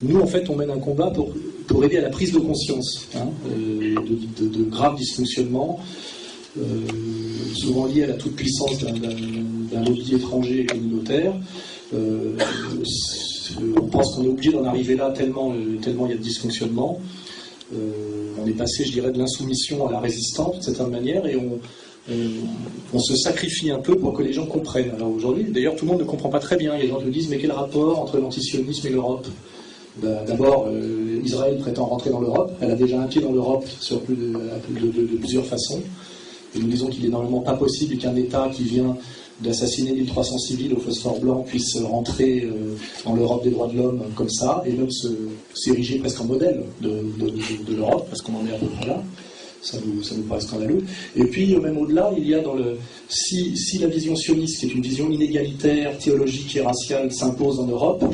Nous, en fait, on mène un combat pour aider à la prise de conscience de graves dysfonctionnements, souvent liés à la toute-puissance d'un lobby étranger et communautaire. On pense qu'on est obligé d'en arriver là tellement il y a de dysfonctionnements. On est passé, je dirais, de l'insoumission à la résistance, de certaine manière, et on se sacrifie un peu pour que les gens comprennent. Alors aujourd'hui, d'ailleurs, tout le monde ne comprend pas très bien. Les gens nous disent, mais quel rapport entre l'antisionisme et l'Europe ? D'abord, Israël prétend rentrer dans l'Europe. Elle a déjà un pied dans l'Europe de plusieurs façons. Et nous disons qu'il est normalement pas possible qu'un État qui vient d'assassiner 1300 civils au phosphore blanc puisse rentrer dans l'Europe des droits de l'homme comme ça, et même s'ériger presque en modèle de l'Europe, parce qu'on en est à peu près là. Ça nous paraît scandaleux. Et puis, même au-delà, il y a si la vision sioniste, qui est une vision inégalitaire, théologique et raciale, s'impose en Europe,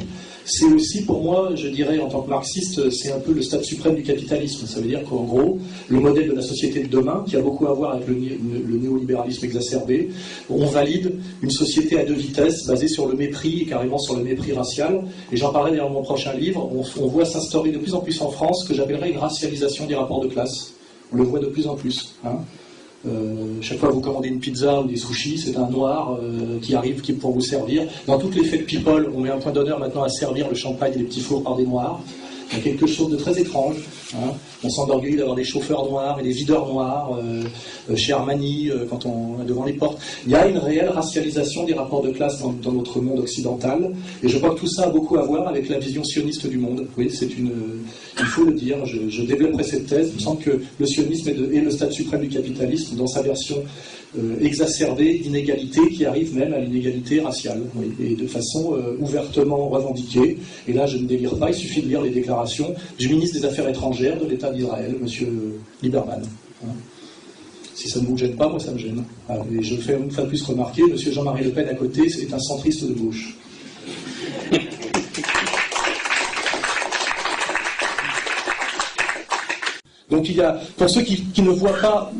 c'est aussi, pour moi, je dirais, en tant que marxiste, c'est un peu le stade suprême du capitalisme. Ça veut dire qu'en gros, le modèle de la société de demain, qui a beaucoup à voir avec le néolibéralisme exacerbé, on valide une société à deux vitesses, basée sur le mépris, et carrément sur le mépris racial. Et j'en parlerai dans mon prochain livre. On voit s'instaurer de plus en plus en France ce que j'appellerais une racialisation des rapports de classe. On le voit de plus en plus. Chaque fois que vous commandez une pizza ou des sushis, c'est un noir qui arrive pour vous servir. Dans toutes les fêtes people, on met un point d'honneur maintenant à servir le champagne et les petits fours par des noirs. Il y a quelque chose de très étrange. On s'enorgueillit d'avoir des chauffeurs noirs et des videurs noirs chez Armani, devant les portes. Il y a une réelle racialisation des rapports de classe dans notre monde occidental. Et je crois que tout ça a beaucoup à voir avec la vision sioniste du monde. Oui, il faut le dire, je développerai cette thèse. Il me semble que le sionisme est le stade suprême du capitalisme dans sa version exacerbée d'inégalité qui arrive même à l'inégalité raciale, oui, et de façon ouvertement revendiquée. Et là, je ne délire pas, il suffit de lire les déclarations du ministre des Affaires étrangères de l'État d'Israël, M. Lieberman. Si ça ne vous gêne pas, moi ça me gêne. Et je fais une fois de plus remarquer, M. Jean-Marie Le Pen à côté est un centriste de gauche. Donc il y a, pour ceux qui ne voient pas,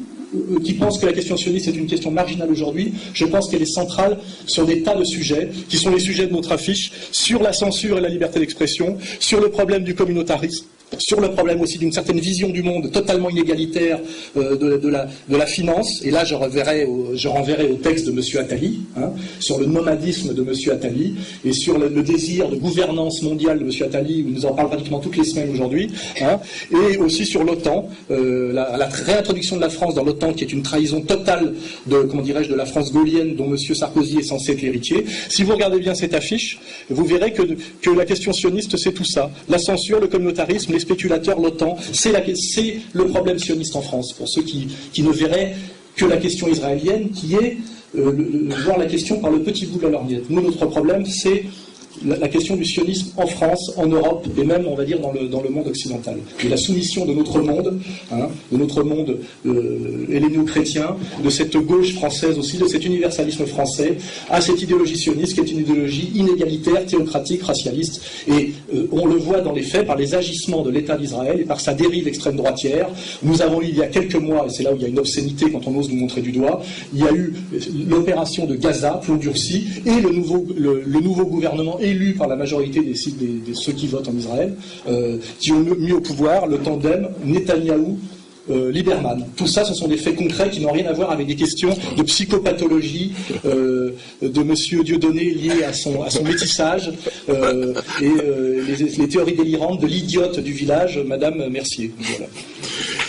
qui pensent que la question sioniste est une question marginale aujourd'hui, je pense qu'elle est centrale sur des tas de sujets, qui sont les sujets de notre affiche, sur la censure et la liberté d'expression, sur le problème du communautarisme, sur le problème aussi d'une certaine vision du monde totalement inégalitaire de la finance. Et là, je renverrai au texte de M. Attali, sur le nomadisme de M. Attali, et sur le désir de gouvernance mondiale de M. Attali, où il nous en parle pratiquement toutes les semaines aujourd'hui, et aussi sur l'OTAN, la réintroduction de la France dans l'OTAN, qui est une trahison totale de la France gaulienne, dont M. Sarkozy est censé être l'héritier. Si vous regardez bien cette affiche, vous verrez que la question sioniste, c'est tout ça. La censure, le communautarisme, les spéculateurs, l'OTAN, c'est le problème sioniste en France, pour ceux qui ne verraient que la question israélienne, qui est voir la question par le petit bout de la lorgnette. Nous, notre problème, c'est la question du sionisme en France, en Europe, et même, on va dire, dans le monde occidental. Et la soumission de notre monde helléno-chrétien, de cette gauche française aussi, de cet universalisme français, à cette idéologie sioniste, qui est une idéologie inégalitaire, théocratique, racialiste. Et on le voit dans les faits, par les agissements de l'État d'Israël et par sa dérive extrême droitière. Nous avons eu, il y a quelques mois, et c'est là où il y a une obscénité quand on ose nous montrer du doigt, il y a eu l'opération de Gaza, plomb durci, et le nouveau gouvernement élu par la majorité de ceux qui votent en Israël, qui ont mis au pouvoir le tandem Netanyahou-Lieberman. Tout ça, ce sont des faits concrets qui n'ont rien à voir avec des questions de psychopathologie de Monsieur Dieudonné liées à son métissage et les théories délirantes de l'idiote du village, Madame Mercier. Voilà.